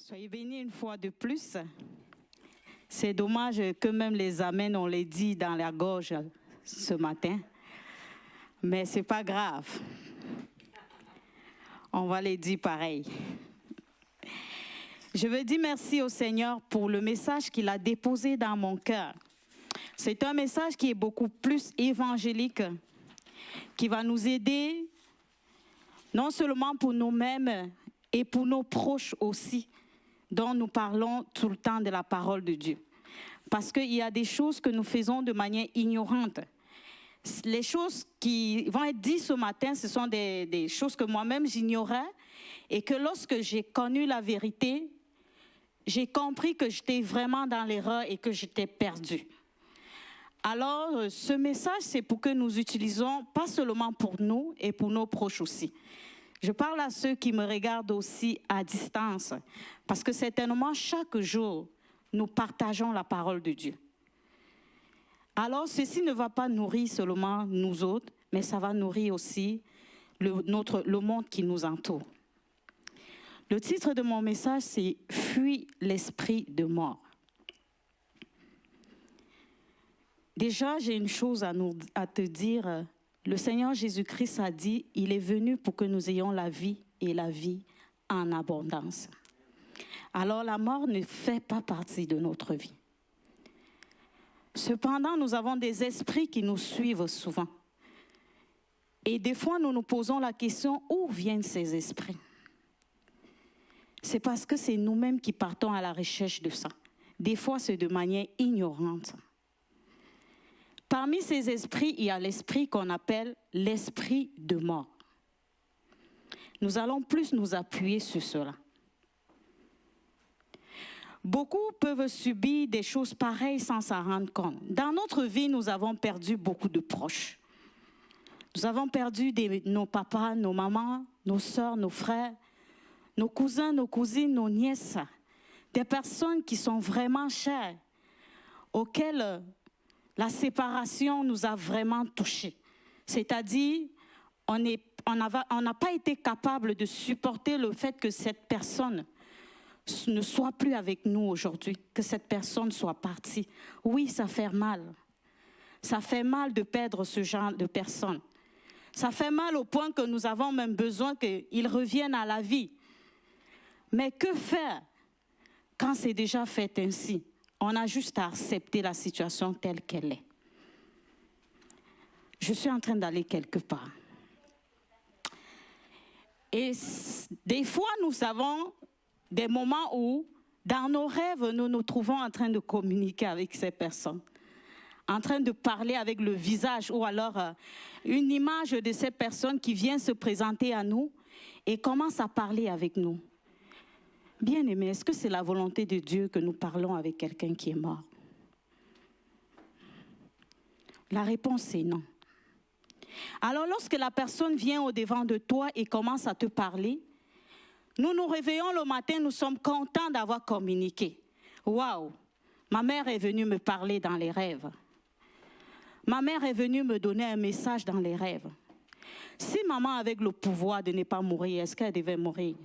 Soyez bénis une fois de plus. C'est dommage que même les amens, on les dit dans la gorge ce matin. Mais ce n'est pas grave. On va les dire pareil. Je veux dire merci au Seigneur pour le message qu'il a déposé dans mon cœur. C'est un message qui est beaucoup plus évangélique, qui va nous aider non seulement pour nous-mêmes et pour nos proches aussi, dont nous parlons tout le temps de la parole de Dieu. Parce qu'il y a des choses que nous faisons de manière ignorante. Les choses qui vont être dites ce matin, ce sont des choses que moi-même j'ignorais et que lorsque j'ai connu la vérité, j'ai compris que j'étais vraiment dans l'erreur et que j'étais perdue. Alors, ce message, c'est pour que nous utilisons, pas seulement pour nous et pour nos proches aussi. Je parle à ceux qui me regardent aussi à distance, parce que certainement, chaque jour, nous partageons la parole de Dieu. Alors, ceci ne va pas nourrir seulement nous autres, mais ça va nourrir aussi le monde qui nous entoure. Le titre de mon message, c'est « Fuis l'esprit de mort ». Déjà, j'ai une chose à te dire. Le Seigneur Jésus-Christ a dit, il est venu pour que nous ayons la vie et la vie en abondance. Alors, la mort ne fait pas partie de notre vie. Cependant, nous avons des esprits qui nous suivent souvent. Et des fois, nous nous posons la question, où viennent ces esprits? C'est parce que c'est nous-mêmes qui partons à la recherche de ça. Des fois, c'est de manière ignorante. Parmi ces esprits, il y a l'esprit qu'on appelle l'esprit de mort. Nous allons plus nous appuyer sur cela. Beaucoup peuvent subir des choses pareilles sans s'en rendre compte. Dans notre vie, nous avons perdu beaucoup de proches. Nous avons perdu nos papas, nos mamans, nos sœurs, nos frères, nos cousins, nos cousines, nos nièces. Des personnes qui sont vraiment chères, auxquelles la séparation nous a vraiment touchés. C'est-à-dire, on n'a pas été capable de supporter le fait que cette personne ne soit plus avec nous aujourd'hui, que cette personne soit partie. Oui, ça fait mal. Ça fait mal de perdre ce genre de personne. Ça fait mal au point que nous avons même besoin qu'ils reviennent à la vie. Mais que faire quand c'est déjà fait ainsi? On a juste à accepter la situation telle qu'elle est. Je suis en train d'aller quelque part. Et des fois, nous avons des moments où, dans nos rêves, nous nous trouvons en train de communiquer avec ces personnes, en train de parler avec le visage ou alors une image de ces personnes qui vient se présenter à nous et commence à parler avec nous. Bien-aimés, est-ce que c'est la volonté de Dieu que nous parlons avec quelqu'un qui est mort? La réponse est non. Alors, lorsque la personne vient au-devant de toi et commence à te parler, nous nous réveillons le matin, nous sommes contents d'avoir communiqué. Waouh! Ma mère est venue me parler dans les rêves. Ma mère est venue me donner un message dans les rêves. Si maman avait le pouvoir de ne pas mourir, est-ce qu'elle devait mourir?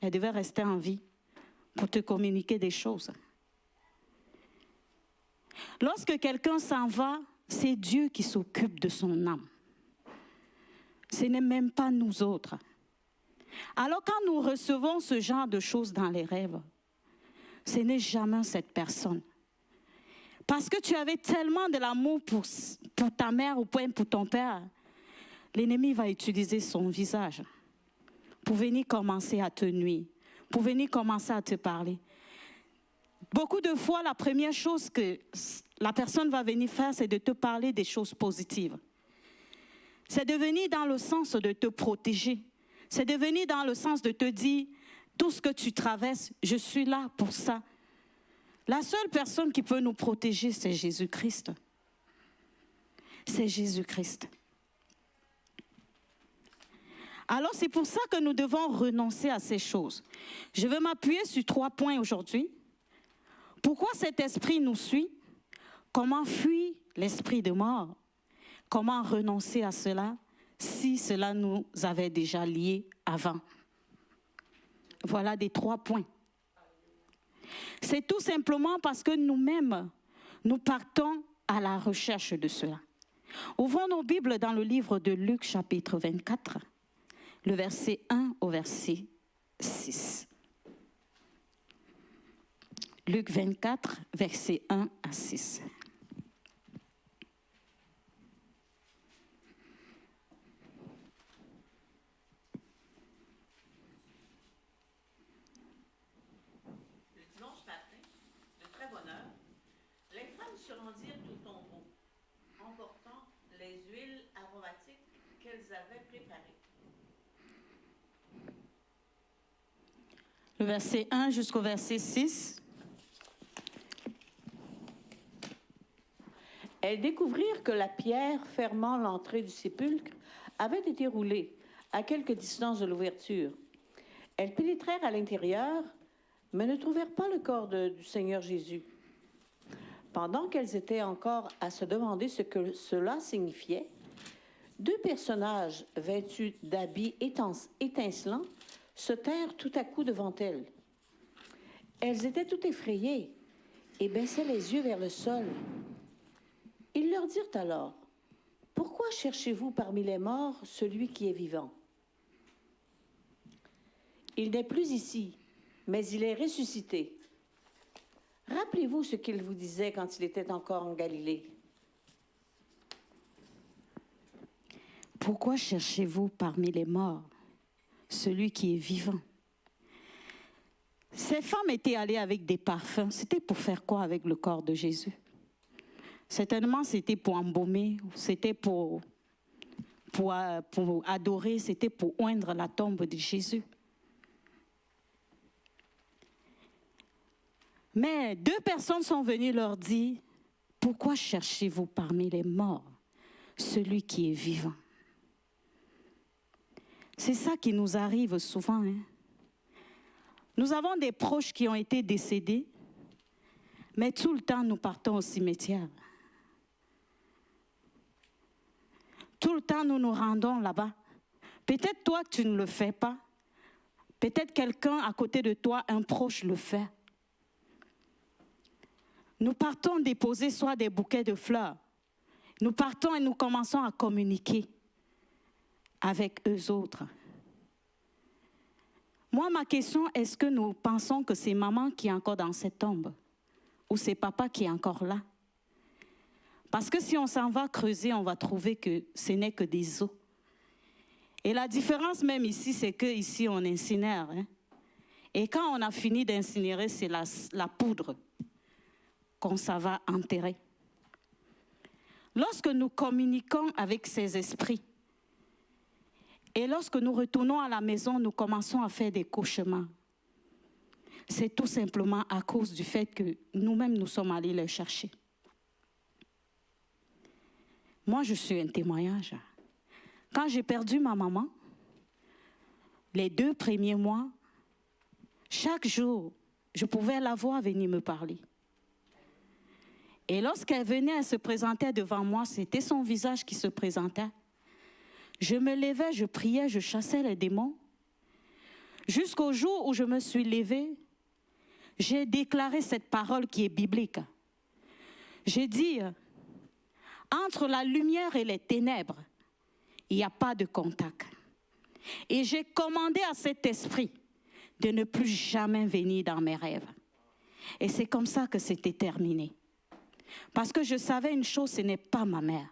Elle devait rester en vie pour te communiquer des choses. Lorsque quelqu'un s'en va, c'est Dieu qui s'occupe de son âme. Ce n'est même pas nous autres. Alors quand nous recevons ce genre de choses dans les rêves, ce n'est jamais cette personne. Parce que tu avais tellement de l'amour pour ta mère ou pour ton père, l'ennemi va utiliser son visage pour venir commencer à te nuire, pour venir commencer à te parler. Beaucoup de fois, la première chose que la personne va venir faire, c'est de te parler des choses positives. C'est de venir dans le sens de te protéger. C'est de venir dans le sens de te dire, tout ce que tu traverses, je suis là pour ça. La seule personne qui peut nous protéger, c'est Jésus-Christ. C'est Jésus-Christ. Alors, c'est pour ça que nous devons renoncer à ces choses. Je vais m'appuyer sur 3 points aujourd'hui. Pourquoi cet esprit nous suit? Comment fuir l'esprit de mort? Comment renoncer à cela si cela nous avait déjà liés avant? Voilà des 3 points. C'est tout simplement parce que nous-mêmes, nous partons à la recherche de cela. Ouvrons nos Bibles dans le livre de Luc, chapitre 24, le verset 1 au verset 6. Luc 24, verset 1 à 6. Le dimanche matin, de très bonne heure, les femmes se rendirent au tombeau, emportant les huiles aromatiques qu'elles avaient préparées. Le verset 1 jusqu'au verset 6. Elles découvrirent que la pierre fermant l'entrée du sépulcre avait été roulée à quelque distance de l'ouverture. Elles pénétrèrent à l'intérieur, mais ne trouvèrent pas le corps du Seigneur Jésus. Pendant qu'elles étaient encore à se demander ce que cela signifiait, deux personnages vêtus d'habits étincelants se tinrent tout à coup devant elles. Elles étaient toutes effrayées et baissaient les yeux vers le sol. Ils leur dirent alors, « Pourquoi cherchez-vous parmi les morts celui qui est vivant? Il n'est plus ici, mais il est ressuscité. Rappelez-vous ce qu'il vous disait quand il était encore en Galilée. » Pourquoi cherchez-vous parmi les morts celui qui est vivant? Ces femmes étaient allées avec des parfums. C'était pour faire quoi avec le corps de Jésus? Certainement, c'était pour embaumer, c'était pour adorer, c'était pour oindre la tombe de Jésus. Mais deux personnes sont venues leur dire, « Pourquoi cherchez-vous parmi les morts celui qui est vivant ?» C'est ça qui nous arrive souvent. Hein? Nous avons des proches qui ont été décédés, mais tout le temps nous partons au cimetière. Tout le temps nous nous rendons là-bas. Peut-être toi tu ne le fais pas. Peut-être quelqu'un à côté de toi, un proche le fait. Nous partons déposer soit des bouquets de fleurs. Nous partons et nous commençons à communiquer avec eux autres. Moi, ma question, est-ce que nous pensons que c'est maman qui est encore dans cette tombe? Ou c'est papa qui est encore là? Parce que si on s'en va creuser, on va trouver que ce n'est que des os. Et la différence même ici, c'est qu'ici, on incinère. Hein? Et quand on a fini d'incinérer, c'est la poudre qu'on s'en va enterrer. Lorsque nous communiquons avec ces esprits, et lorsque nous retournons à la maison, nous commençons à faire des cauchemars. C'est tout simplement à cause du fait que nous-mêmes, nous sommes allés les chercher. Moi, je suis un témoignage. Quand j'ai perdu ma maman, les 2 premiers mois, chaque jour, je pouvais la voir venir me parler. Et lorsqu'elle venait, elle se présentait devant moi, c'était son visage qui se présentait. Je me levais, je priais, je chassais les démons. Jusqu'au jour où je me suis levée, j'ai déclaré cette parole qui est biblique. J'ai dit, entre la lumière et les ténèbres, il n'y a pas de contact. Et j'ai commandé à cet esprit de ne plus jamais venir dans mes rêves. Et c'est comme ça que c'était terminé. Parce que je savais une chose, ce n'est pas ma mère.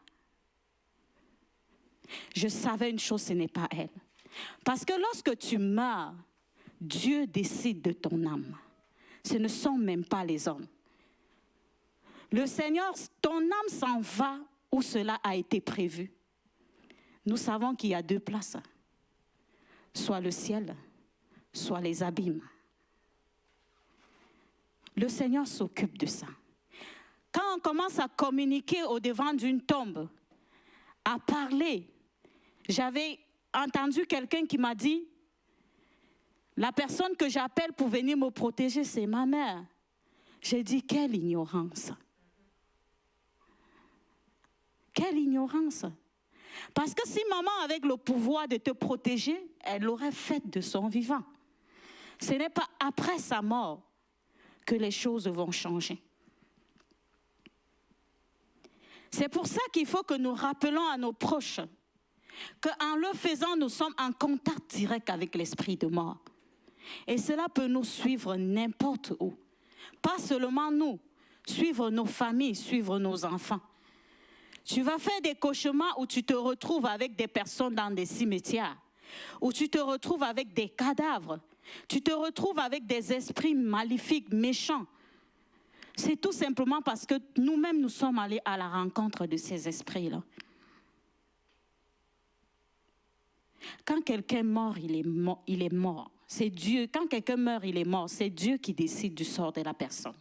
Je savais une chose, ce n'est pas elle. Parce que lorsque tu meurs, Dieu décide de ton âme. Ce ne sont même pas les hommes. Le Seigneur, ton âme s'en va où cela a été prévu. Nous savons qu'il y a 2 places. Soit le ciel, soit les abîmes. Le Seigneur s'occupe de ça. Quand on commence à communiquer au-devant d'une tombe, à parler, j'avais entendu quelqu'un qui m'a dit, la personne que j'appelle pour venir me protéger, c'est ma mère. J'ai dit, quelle ignorance. Quelle ignorance. Parce que si maman avait le pouvoir de te protéger, elle l'aurait fait de son vivant. Ce n'est pas après sa mort que les choses vont changer. C'est pour ça qu'il faut que nous rappelons à nos proches qu'en le faisant, nous sommes en contact direct avec l'esprit de mort. Et cela peut nous suivre n'importe où. Pas seulement nous, suivre nos familles, suivre nos enfants. Tu vas faire des cauchemars où tu te retrouves avec des personnes dans des cimetières, où tu te retrouves avec des cadavres, tu te retrouves avec des esprits maléfiques, méchants. C'est tout simplement parce que nous-mêmes, nous sommes allés à la rencontre de ces esprits-là. Quand quelqu'un meurt, il est mort. C'est Dieu. Quand quelqu'un meurt, il est mort. C'est Dieu qui décide du sort de la personne.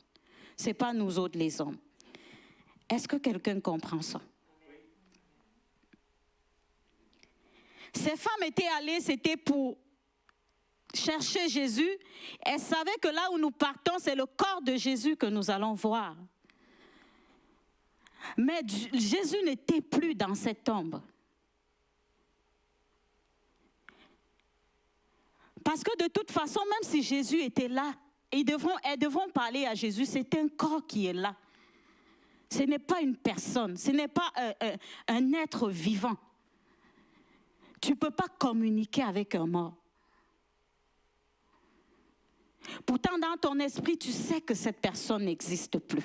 Ce n'est pas nous autres les hommes. Est-ce que quelqu'un comprend ça? Ces femmes étaient allées, c'était pour chercher Jésus. Elles savaient que là où nous partons, c'est le corps de Jésus que nous allons voir. Mais Jésus n'était plus dans cette tombe. Parce que de toute façon, même si Jésus était là, elles devront parler à Jésus, c'est un corps qui est là. Ce n'est pas une personne, ce n'est pas un être vivant. Tu ne peux pas communiquer avec un mort. Pourtant, dans ton esprit, tu sais que cette personne n'existe plus.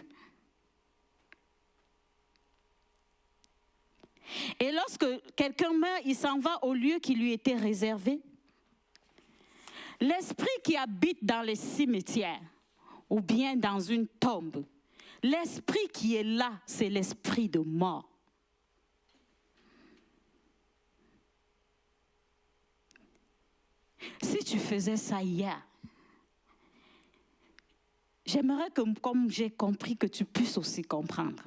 Et lorsque quelqu'un meurt, il s'en va au lieu qui lui était réservé. L'esprit qui habite dans les cimetières ou bien dans une tombe, l'esprit qui est là, c'est l'esprit de mort. Si tu faisais ça hier, j'aimerais que, comme j'ai compris, que tu puisses aussi comprendre.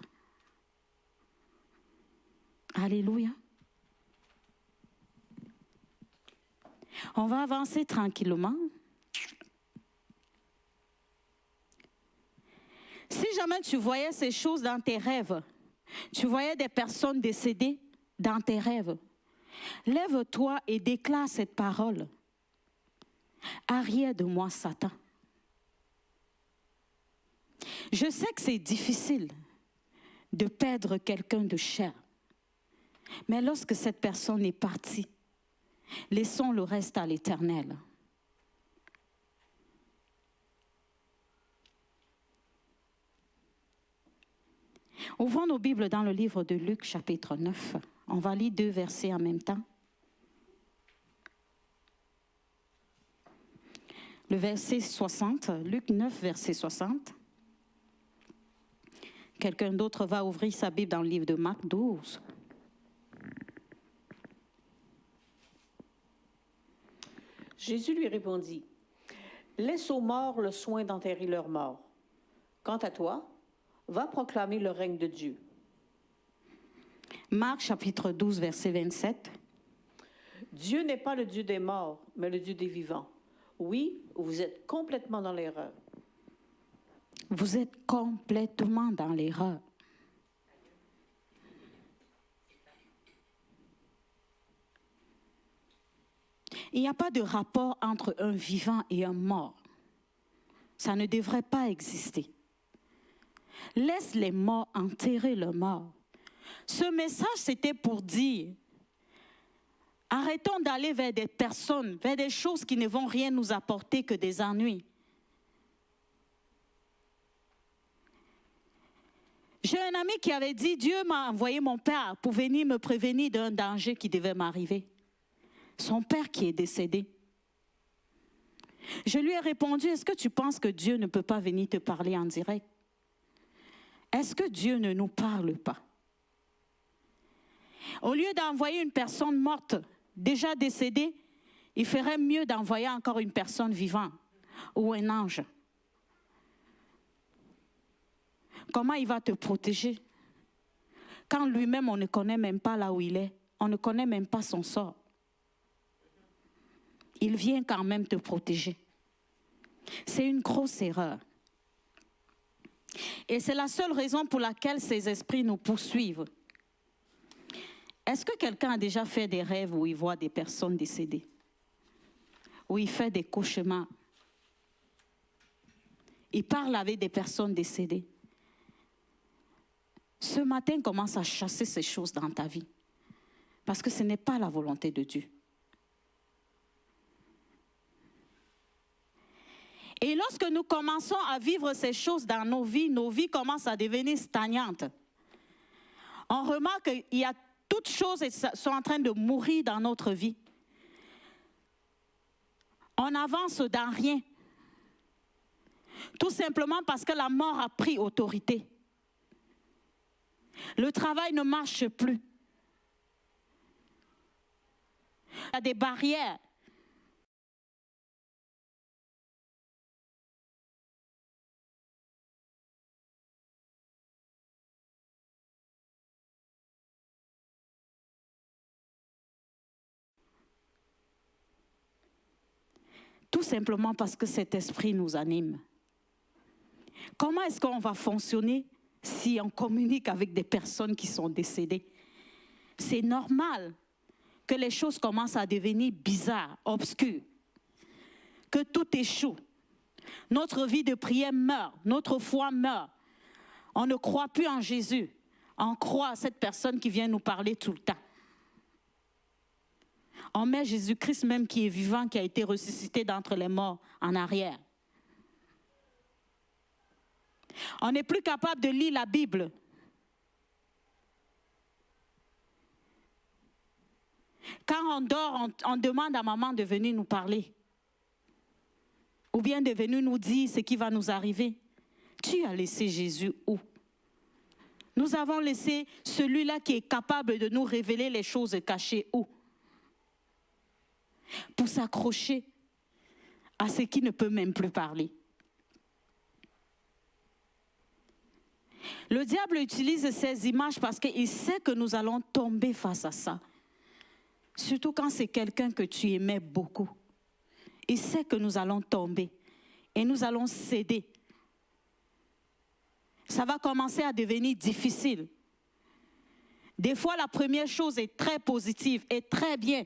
Alléluia. On va avancer tranquillement. Si jamais tu voyais ces choses dans tes rêves, tu voyais des personnes décédées dans tes rêves, lève-toi et déclare cette parole. Arrière de moi, Satan. Je sais que c'est difficile de perdre quelqu'un de cher, mais lorsque cette personne est partie, laissons le reste à l'Éternel. Ouvrons nos Bibles dans le livre de Luc, chapitre 9. On va lire 2 versets en même temps. Le verset 60, Luc 9, verset 60. Quelqu'un d'autre va ouvrir sa Bible dans le livre de Marc 12. Jésus lui répondit, « Laisse aux morts le soin d'enterrer leurs morts. Quant à toi, va proclamer le règne de Dieu. » Marc chapitre 12, verset 27. « Dieu n'est pas le Dieu des morts, mais le Dieu des vivants. Oui, vous êtes complètement dans l'erreur. » Vous êtes complètement dans l'erreur. Il n'y a pas de rapport entre un vivant et un mort. Ça ne devrait pas exister. Laisse les morts enterrer leurs morts. Ce message, c'était pour dire, arrêtons d'aller vers des personnes, vers des choses qui ne vont rien nous apporter que des ennuis. J'ai un ami qui avait dit, Dieu m'a envoyé mon père pour venir me prévenir d'un danger qui devait m'arriver. Son père qui est décédé. Je lui ai répondu, est-ce que tu penses que Dieu ne peut pas venir te parler en direct? Est-ce que Dieu ne nous parle pas? Au lieu d'envoyer une personne morte, déjà décédée, il ferait mieux d'envoyer encore une personne vivante ou un ange. Comment il va te protéger? Quand lui-même, on ne connaît même pas là où il est. On ne connaît même pas son sort. Il vient quand même te protéger. C'est une grosse erreur. Et c'est la seule raison pour laquelle ces esprits nous poursuivent. Est-ce que quelqu'un a déjà fait des rêves où il voit des personnes décédées? Où il fait des cauchemars? il parle avec des personnes décédées. Ce matin, commence à chasser ces choses dans ta vie. Parce que ce n'est pas la volonté de Dieu. Et lorsque nous commençons à vivre ces choses dans nos vies commencent à devenir stagnantes. On remarque qu'il y a toutes choses qui sont en train de mourir dans notre vie. On avance dans rien. Tout simplement parce que la mort a pris autorité. Le travail ne marche plus. Il y a des barrières. Tout simplement parce que cet esprit nous anime. Comment est-ce qu'on va fonctionner si on communique avec des personnes qui sont décédées? C'est normal que les choses commencent à devenir bizarres, obscures, que tout échoue. Notre vie de prière meurt, notre foi meurt. On ne croit plus en Jésus, on croit à cette personne qui vient nous parler tout le temps. On met Jésus-Christ même qui est vivant, qui a été ressuscité d'entre les morts en arrière. On n'est plus capable de lire la Bible. Quand on dort, on demande à maman de venir nous parler. Ou bien de venir nous dire ce qui va nous arriver. Tu as laissé Jésus où? Nous avons laissé celui-là qui est capable de nous révéler les choses cachées où? Pour s'accrocher à ce qui ne peut même plus parler. Le diable utilise ces images parce qu'il sait que nous allons tomber face à ça. Surtout quand c'est quelqu'un que tu aimais beaucoup. Il sait que nous allons tomber et nous allons céder. Ça va commencer à devenir difficile. Des fois, la première chose est très positive et très bien.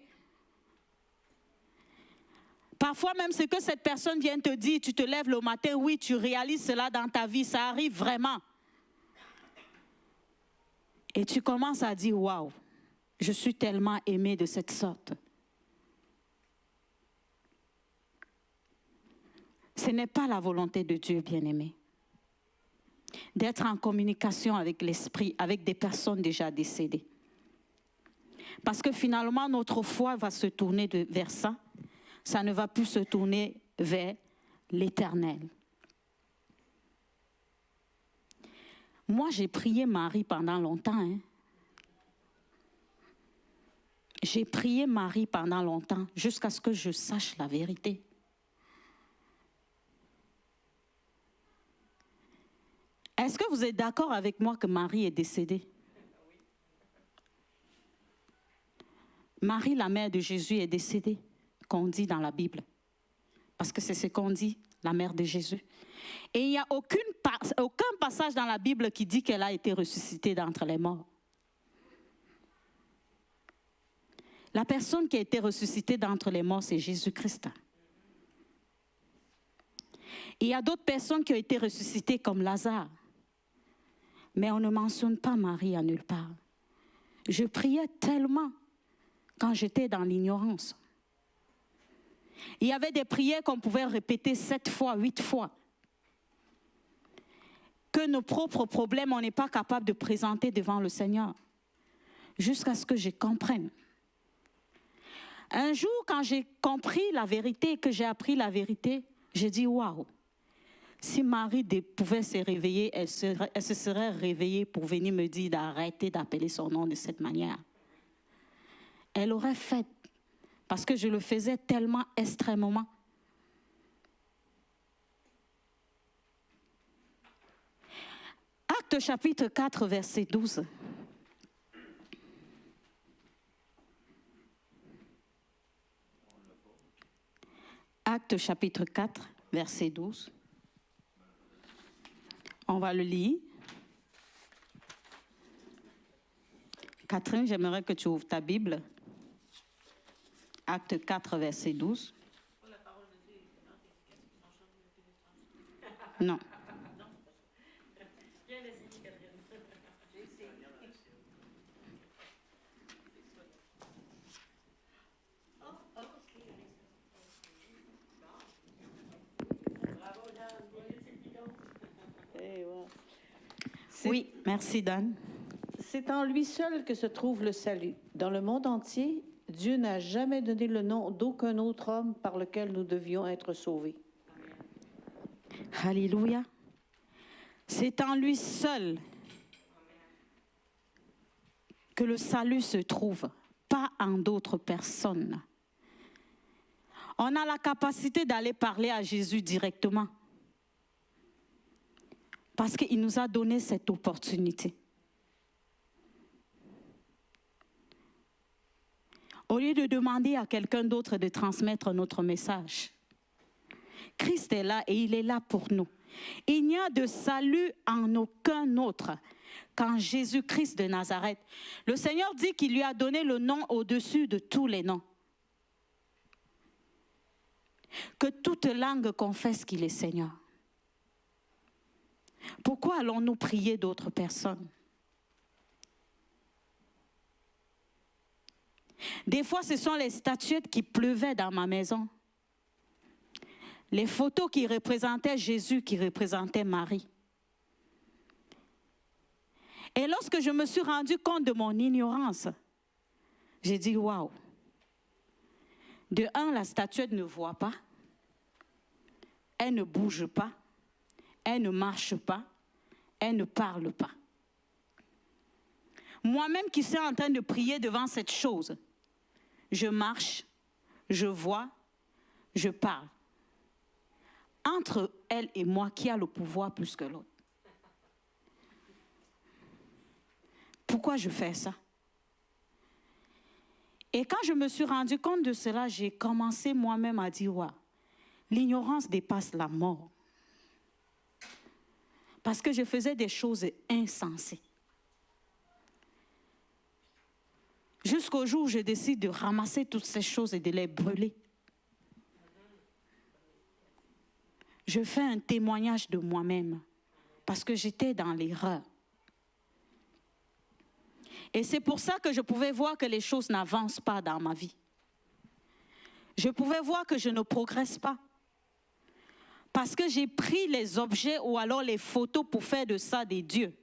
Parfois même ce que cette personne vient te dire, tu te lèves le matin, oui, tu réalises cela dans ta vie, ça arrive vraiment. Et tu commences à dire, waouh, je suis tellement aimé de cette sorte. Ce n'est pas la volonté de Dieu, bien-aimé, d'être en communication avec l'esprit, avec des personnes déjà décédées. Parce que finalement, notre foi va se tourner vers ça. Ça ne va plus se tourner vers l'Éternel. Moi, j'ai prié Marie pendant longtemps. J'ai prié Marie pendant longtemps, jusqu'à ce que je sache la vérité. Est-ce que vous êtes d'accord avec moi que Marie est décédée? Marie, la mère de Jésus, est décédée, qu'on dit dans la Bible. Parce que c'est ce qu'on dit, la mère de Jésus. Et il n'y a aucun passage dans la Bible qui dit qu'elle a été ressuscitée d'entre les morts. La personne qui a été ressuscitée d'entre les morts, c'est Jésus-Christ. Il y a d'autres personnes qui ont été ressuscitées comme Lazare. Mais on ne mentionne pas Marie à nulle part. Je priais tellement quand j'étais dans l'ignorance. Il y avait des prières qu'on pouvait répéter 7 fois, 8 fois. Que nos propres problèmes, on n'est pas capable de présenter devant le Seigneur. Jusqu'à ce que je comprenne. Un jour, quand j'ai compris la vérité, que j'ai appris la vérité, j'ai dit, waouh, si Marie pouvait se réveiller, elle se serait réveillée pour venir me dire d'arrêter d'appeler son nom de cette manière. Elle aurait fait, parce que je le faisais tellement extrêmement. Actes chapitre 4, verset 12. Actes chapitre 4, verset 12. On va le lire. Catherine, j'aimerais que tu ouvres ta Bible. Acte 4, verset 12. Non. Oui, merci Dan. C'est en lui seul que se trouve le salut. Dans le monde entier, Dieu n'a jamais donné le nom d'aucun autre homme par lequel nous devions être sauvés. Alléluia. C'est en lui seul que le salut se trouve, pas en d'autres personnes. On a la capacité d'aller parler à Jésus directement. Parce qu'il nous a donné cette opportunité. Au lieu de demander à quelqu'un d'autre de transmettre notre message, Christ est là et il est là pour nous. Il n'y a de salut en aucun autre qu'en Jésus-Christ de Nazareth. Le Seigneur dit qu'il lui a donné le nom au-dessus de tous les noms. Que toute langue confesse qu'il est Seigneur. Pourquoi allons-nous prier d'autres personnes? Des fois, ce sont les statuettes qui pleuvaient dans ma maison. Les photos qui représentaient Jésus, qui représentaient Marie. Et lorsque je me suis rendu compte de mon ignorance, j'ai dit, waouh. De un, la statuette ne voit pas. Elle ne bouge pas. Elle ne marche pas. Elle ne parle pas. Moi-même qui suis en train de prier devant cette chose, je marche, je vois, je parle. Entre elle et moi, qui a le pouvoir plus que l'autre? Pourquoi je fais ça? Et quand je me suis rendu compte de cela, j'ai commencé moi-même à dire, ouais, l'ignorance dépasse la mort. Parce que je faisais des choses insensées. Jusqu'au jour où je décide de ramasser toutes ces choses et de les brûler. Je fais un témoignage de moi-même parce que j'étais dans l'erreur. Et c'est pour ça que je pouvais voir que les choses n'avancent pas dans ma vie. Je pouvais voir que je ne progresse pas. Parce que j'ai pris les objets ou alors les photos pour faire de ça des dieux.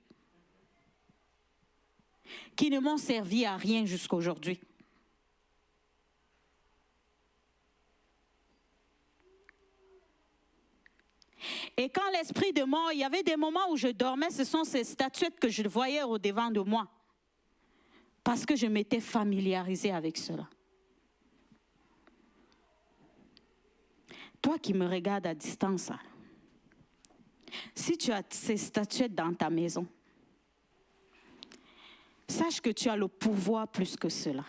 Qui ne m'ont servi à rien jusqu'à aujourd'hui. Et quand l'esprit de mort, il y avait des moments où je dormais, ce sont ces statuettes que je voyais au-devant de moi. Parce que je m'étais familiarisée avec cela. Toi qui me regardes à distance, si tu as ces statuettes dans ta maison, sache que tu as le pouvoir plus que cela.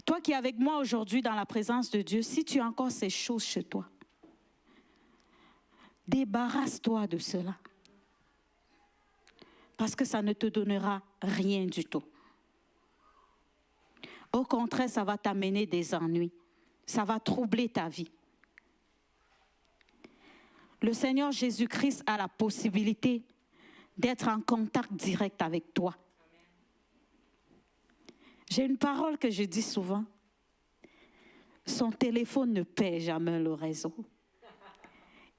Toi qui es avec moi aujourd'hui dans la présence de Dieu, si tu as encore ces choses chez toi, débarrasse-toi de cela. Parce que ça ne te donnera rien du tout. Au contraire, ça va t'amener des ennuis. Ça va troubler ta vie. Le Seigneur Jésus-Christ a la possibilité d'être en contact direct avec toi. J'ai une parole que je dis souvent. Son téléphone ne paie jamais le réseau.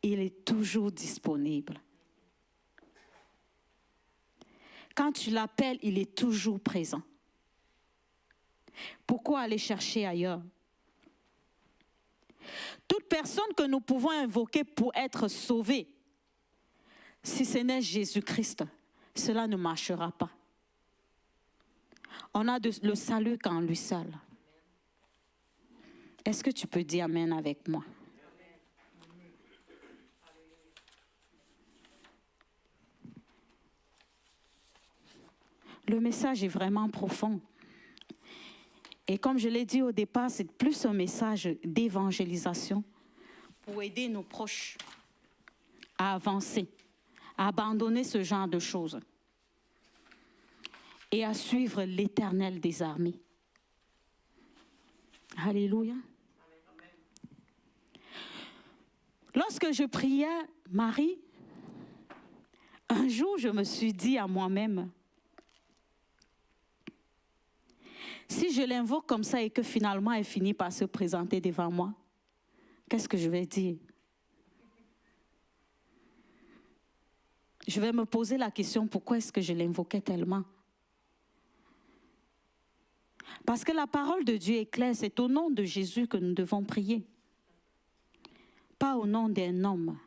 Il est toujours disponible. Quand tu l'appelles, il est toujours présent. Pourquoi aller chercher ailleurs? Toute personne que nous pouvons invoquer pour être sauvée, si ce n'est Jésus-Christ, cela ne marchera pas. On a le salut qu'en lui seul. Est-ce que tu peux dire Amen avec moi? Le message est vraiment profond. Et comme je l'ai dit au départ, c'est plus un message d'évangélisation pour aider nos proches à avancer, à abandonner ce genre de choses et à suivre l'Éternel des armées. Alléluia. Lorsque je priais Marie, un jour je me suis dit à moi-même, si je l'invoque comme ça et que finalement elle finit par se présenter devant moi, qu'est-ce que je vais dire? Je vais me poser la question, pourquoi est-ce que je l'invoquais tellement? Parce que la parole de Dieu est claire, c'est au nom de Jésus que nous devons prier. Pas au nom d'un homme.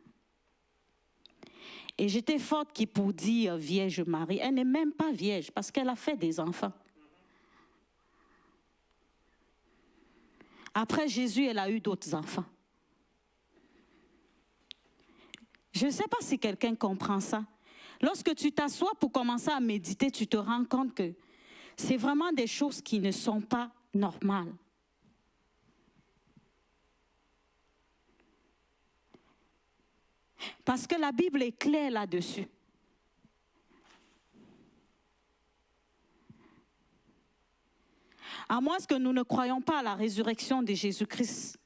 Et j'étais forte qui pour dire Vierge Marie. Elle n'est même pas vierge parce qu'elle a fait des enfants. Après Jésus, elle a eu d'autres enfants. Je ne sais pas si quelqu'un comprend ça. Lorsque tu t'assois pour commencer à méditer, tu te rends compte que c'est vraiment des choses qui ne sont pas normales. Parce que la Bible est claire là-dessus. À moins que nous ne croyons pas à la résurrection de Jésus-Christ.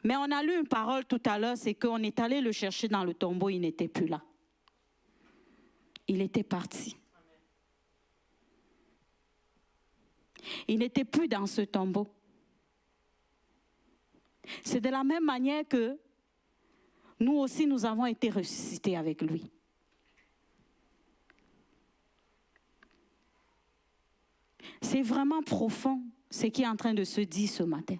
Mais on a lu une parole tout à l'heure, c'est qu'on est allé le chercher dans le tombeau, il n'était plus là. Il était parti. Il n'était plus dans ce tombeau. C'est de la même manière que nous aussi, nous avons été ressuscités avec lui. C'est vraiment profond ce qui est en train de se dire ce matin.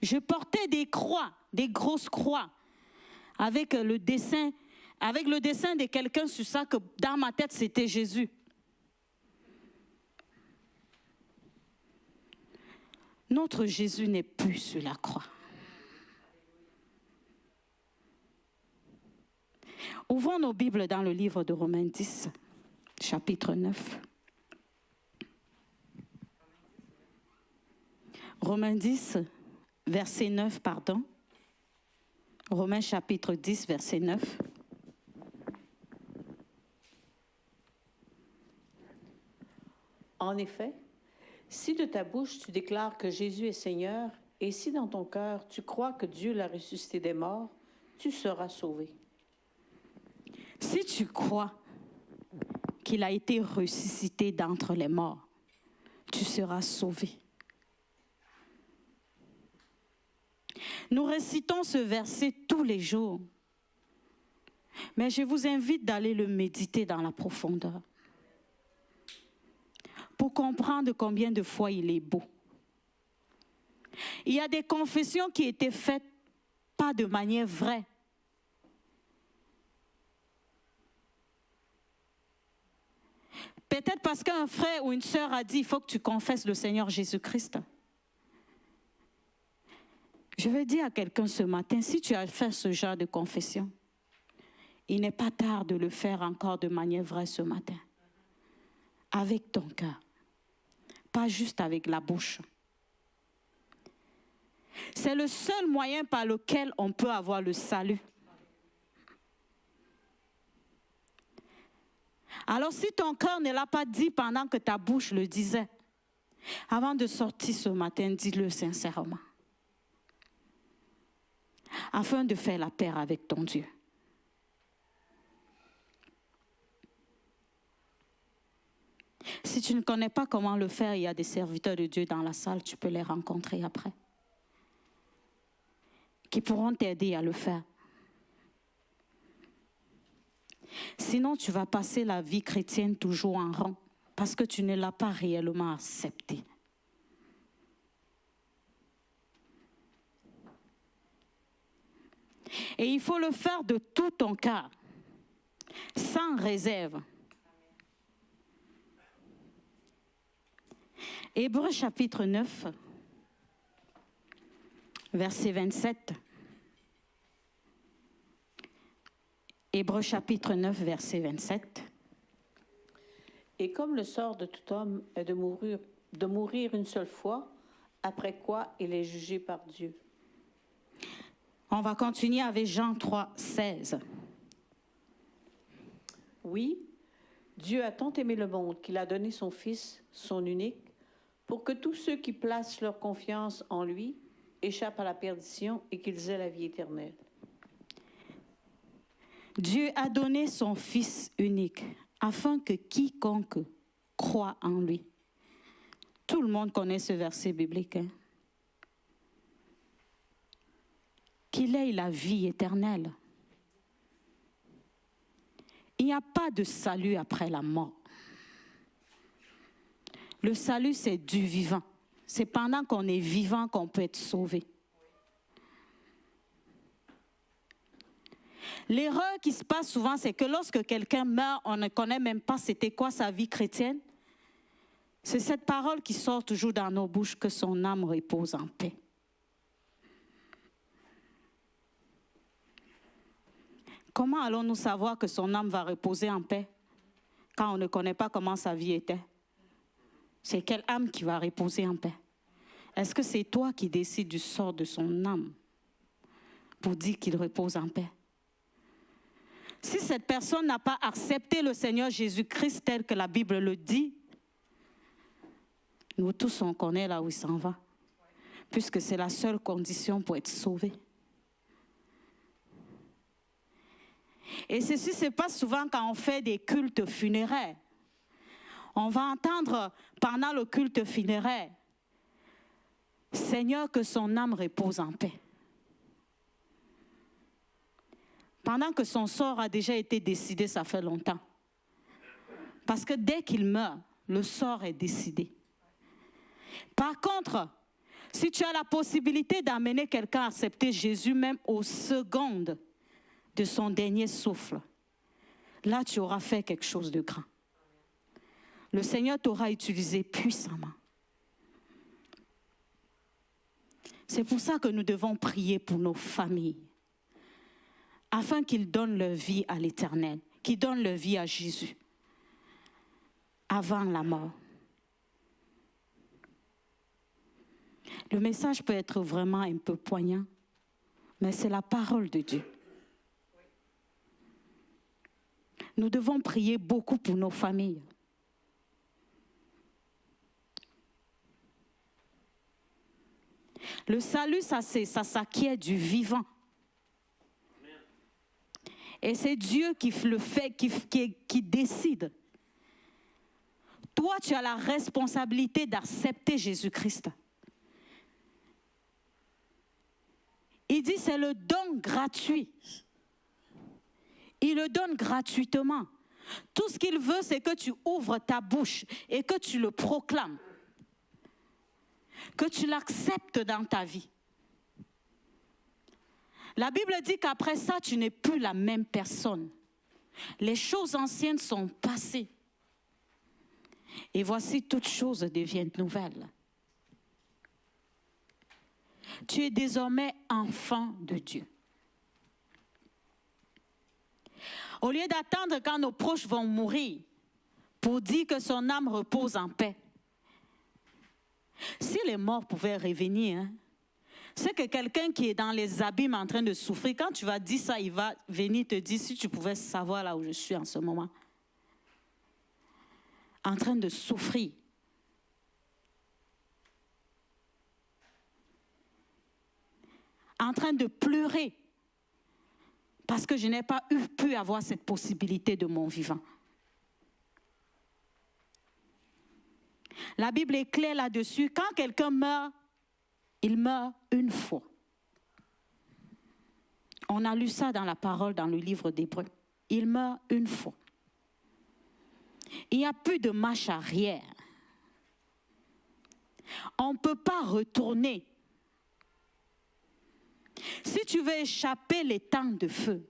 Je portais des croix, des grosses croix, avec le dessin de quelqu'un sur ça, que dans ma tête, c'était Jésus. Notre Jésus n'est plus sur la croix. Ouvrons nos Bibles dans le livre de Romains 10, chapitre 9. Romains 10, verset 9, pardon. Romains chapitre 10, verset 9. En effet, si de ta bouche tu déclares que Jésus est Seigneur, et si dans ton cœur tu crois que Dieu l'a ressuscité des morts, tu seras sauvé. Si tu crois qu'il a été ressuscité d'entre les morts, tu seras sauvé. Nous récitons ce verset tous les jours, mais je vous invite d'aller le méditer dans la profondeur pour comprendre combien de fois il est beau. Il y a des confessions qui étaient faites pas de manière vraie. Peut-être parce qu'un frère ou une sœur a dit, il faut que tu confesses le Seigneur Jésus-Christ. Je veux dire à quelqu'un ce matin, si tu as fait ce genre de confession, il n'est pas tard de le faire encore de manière vraie ce matin. Avec ton cœur, pas juste avec la bouche. C'est le seul moyen par lequel on peut avoir le salut. Alors si ton cœur ne l'a pas dit pendant que ta bouche le disait, avant de sortir ce matin, dis-le sincèrement. Afin de faire la paix avec ton Dieu. Si tu ne connais pas comment le faire, il y a des serviteurs de Dieu dans la salle, tu peux les rencontrer après, qui pourront t'aider à le faire. Sinon, tu vas passer la vie chrétienne toujours en rang, parce que tu ne l'as pas réellement accepté. Et il faut le faire de tout ton cœur, sans réserve. Hébreux chapitre 9, verset 27. Hébreux chapitre 9, verset 27. Et comme le sort de tout homme est de mourir une seule fois, après quoi il est jugé par Dieu. On va continuer avec Jean 3, 16. Oui, Dieu a tant aimé le monde qu'il a donné son Fils, son unique, pour que tous ceux qui placent leur confiance en lui échappent à la perdition et qu'ils aient la vie éternelle. Dieu a donné son Fils unique afin que quiconque croit en lui. Tout le monde connaît ce verset biblique. Qu'il ait la vie éternelle. Il n'y a pas de salut après la mort. Le salut, c'est du vivant. C'est pendant qu'on est vivant qu'on peut être sauvé. L'erreur qui se passe souvent, c'est que lorsque quelqu'un meurt, on ne connaît même pas c'était quoi sa vie chrétienne. C'est cette parole qui sort toujours dans nos bouches, que son âme repose en paix. Comment allons-nous savoir que son âme va reposer en paix quand on ne connaît pas comment sa vie était? C'est quelle âme qui va reposer en paix? Est-ce que c'est toi qui décides du sort de son âme pour dire qu'il repose en paix? Si cette personne n'a pas accepté le Seigneur Jésus-Christ tel que la Bible le dit, nous tous on connaît là où il s'en va, puisque c'est la seule condition pour être sauvé. Et ceci se passe souvent quand on fait des cultes funéraires. On va entendre pendant le culte funéraire, Seigneur, que son âme repose en paix. Pendant que son sort a déjà été décidé, ça fait longtemps. Parce que dès qu'il meurt, le sort est décidé. Par contre, si tu as la possibilité d'amener quelqu'un à accepter Jésus même aux secondes de son dernier souffle, là tu auras fait quelque chose de grand. Le Seigneur t'aura utilisé puissamment. C'est pour ça que nous devons prier pour nos familles, afin qu'ils donnent leur vie à l'Éternel, qu'ils donnent leur vie à Jésus, avant la mort. Le message peut être vraiment un peu poignant, mais c'est la parole de Dieu. Nous devons prier beaucoup pour nos familles. Le salut, ça s'acquiert du vivant. Et c'est Dieu qui le fait, qui décide. Toi, tu as la responsabilité d'accepter Jésus-Christ. Il dit c'est le don gratuit. Il le donne gratuitement. Tout ce qu'il veut, c'est que tu ouvres ta bouche et que tu le proclames. Que tu l'acceptes dans ta vie. La Bible dit qu'après ça, tu n'es plus la même personne. Les choses anciennes sont passées. Et voici, toutes choses deviennent nouvelles. Tu es désormais enfant de Dieu. Au lieu d'attendre quand nos proches vont mourir pour dire que son âme repose en paix. Si les morts pouvaient revenir, c'est que quelqu'un qui est dans les abîmes en train de souffrir, quand tu vas dire ça, il va venir te dire, si tu pouvais savoir là où je suis en ce moment, en train de souffrir. En train de pleurer, parce que je n'ai pas pu avoir cette possibilité de mon vivant. La Bible est claire là-dessus. Quand quelqu'un meurt, il meurt une fois. On a lu ça dans la parole, dans le livre d'Hébreux. Il meurt une fois. Il n'y a plus de marche arrière. On ne peut pas retourner. Si tu veux échapper les temps de feu,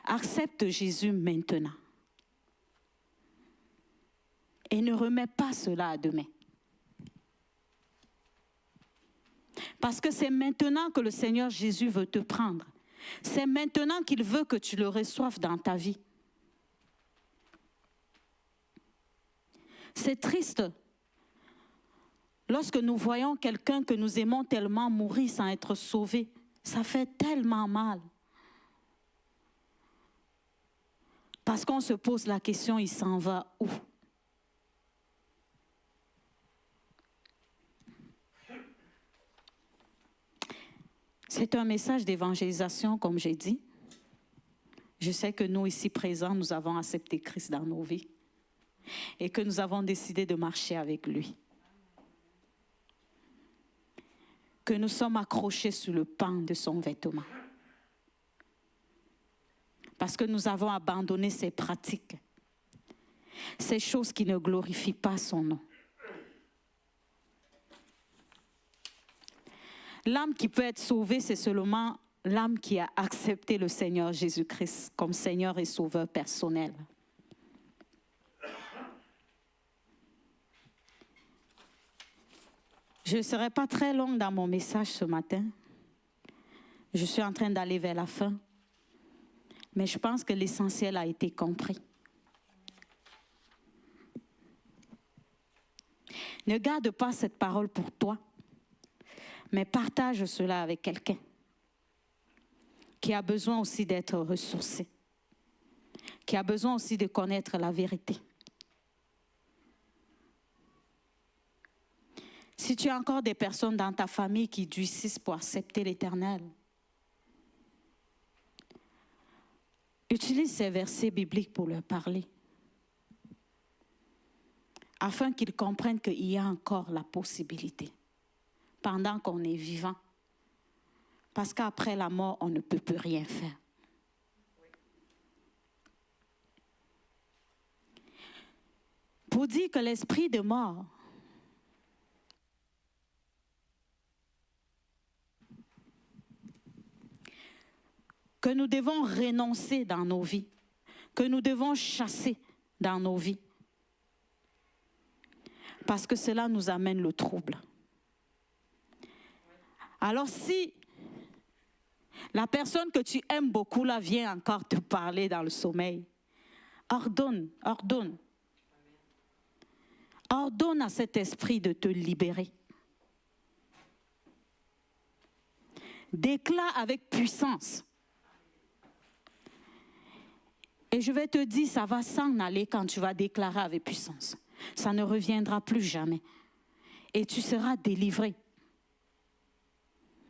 accepte Jésus maintenant. Et ne remets pas cela à demain. Parce que c'est maintenant que le Seigneur Jésus veut te prendre. C'est maintenant qu'il veut que tu le reçoives dans ta vie. C'est triste lorsque nous voyons quelqu'un que nous aimons tellement mourir sans être sauvé. Ça fait tellement mal. Parce qu'on se pose la question, il s'en va où? C'est un message d'évangélisation, comme j'ai dit. Je sais que nous, ici présents, nous avons accepté Christ dans nos vies et que nous avons décidé de marcher avec lui. Que nous sommes accrochés sur le pan de son vêtement. Parce que nous avons abandonné ces pratiques, ces choses qui ne glorifient pas son nom. L'âme qui peut être sauvée, c'est seulement l'âme qui a accepté le Seigneur Jésus-Christ comme Seigneur et Sauveur personnel. Je ne serai pas très longue dans mon message ce matin. Je suis en train d'aller vers la fin. Mais je pense que l'essentiel a été compris. Ne garde pas cette parole pour toi, mais partage cela avec quelqu'un qui a besoin aussi d'être ressourcé, qui a besoin aussi de connaître la vérité. Si tu as encore des personnes dans ta famille qui durcissent pour accepter l'Éternel, utilise ces versets bibliques pour leur parler, afin qu'ils comprennent qu'il y a encore la possibilité, pendant qu'on est vivant, parce qu'après la mort, on ne peut plus rien faire. Pour dire que l'esprit de mort que nous devons renoncer dans nos vies, que nous devons chasser dans nos vies, parce que cela nous amène le trouble. Alors si la personne que tu aimes beaucoup là vient encore te parler dans le sommeil, ordonne à cet esprit de te libérer. Déclare avec puissance. Et je vais te dire, ça va s'en aller quand tu vas déclarer avec puissance. Ça ne reviendra plus jamais. Et tu seras délivré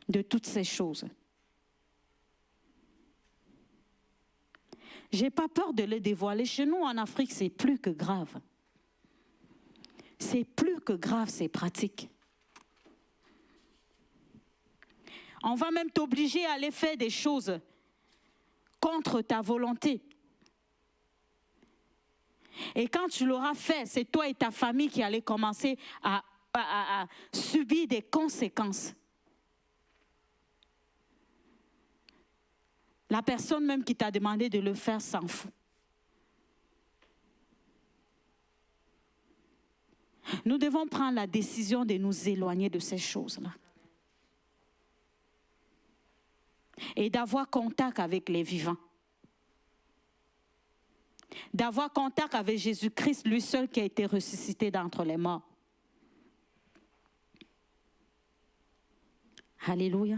de toutes ces choses. Je n'ai pas peur de le dévoiler. Chez nous, en Afrique, c'est plus que grave. C'est plus que grave, ces pratiques. On va même t'obliger à aller faire des choses contre ta volonté. Et quand tu l'auras fait, c'est toi et ta famille qui allez commencer à subir des conséquences. La personne même qui t'a demandé de le faire s'en fout. Nous devons prendre la décision de nous éloigner de ces choses-là. Et d'avoir contact avec les vivants. D'avoir contact avec Jésus-Christ, lui seul qui a été ressuscité d'entre les morts. Alléluia.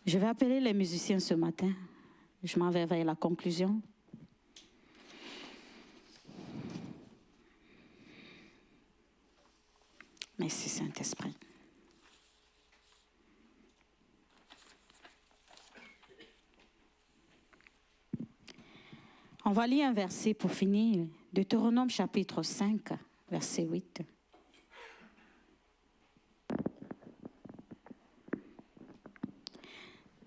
Je vais appeler les musiciens ce matin. Je m'en vais vers la conclusion. Merci Saint-Esprit. On va lire un verset pour finir. Deutéronome chapitre 5, verset 8.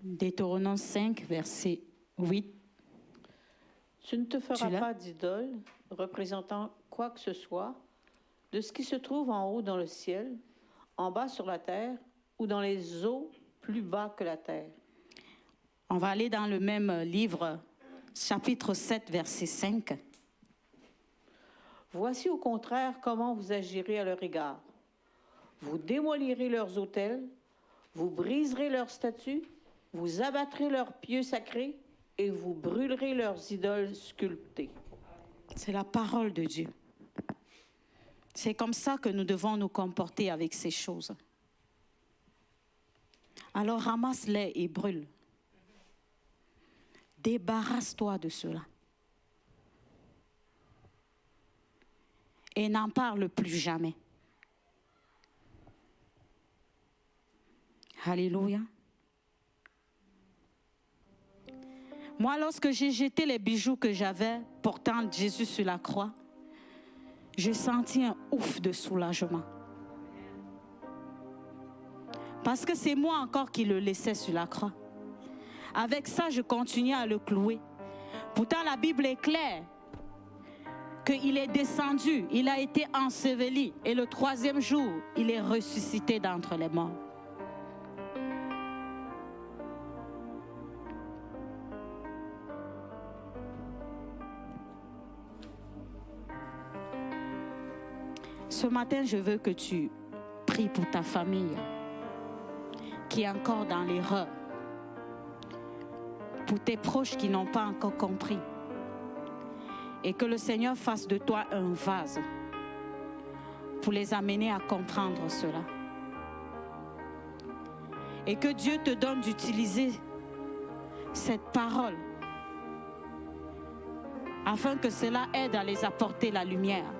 Deutéronome 5, verset 8. Tu ne te feras pas d'idole représentant quoi que ce soit de ce qui se trouve en haut dans le ciel, en bas sur la terre ou dans les eaux plus bas que la terre. On va aller dans le même livre, chapitre 7, verset 5. Voici au contraire comment vous agirez à leur égard. Vous démolirez leurs autels, vous briserez leurs statues, vous abattrez leurs pieux sacrés et vous brûlerez leurs idoles sculptées. C'est la parole de Dieu. C'est comme ça que nous devons nous comporter avec ces choses. Alors ramasse-les et brûle. Débarrasse-toi de cela. Et n'en parle plus jamais. Alléluia. Moi, lorsque j'ai jeté les bijoux que j'avais portant Jésus sur la croix, j'ai senti un ouf de soulagement. Parce que c'est moi encore qui le laissais sur la croix. Avec ça, je continuais à le clouer. Pourtant, la Bible est claire qu'il est descendu, il a été enseveli et le 3e jour, il est ressuscité d'entre les morts. Ce matin, je veux que tu pries pour ta famille qui est encore dans l'erreur, pour tes proches qui n'ont pas encore compris, et que le Seigneur fasse de toi un vase pour les amener à comprendre cela. Et que Dieu te donne d'utiliser cette parole afin que cela aide à les apporter la lumière.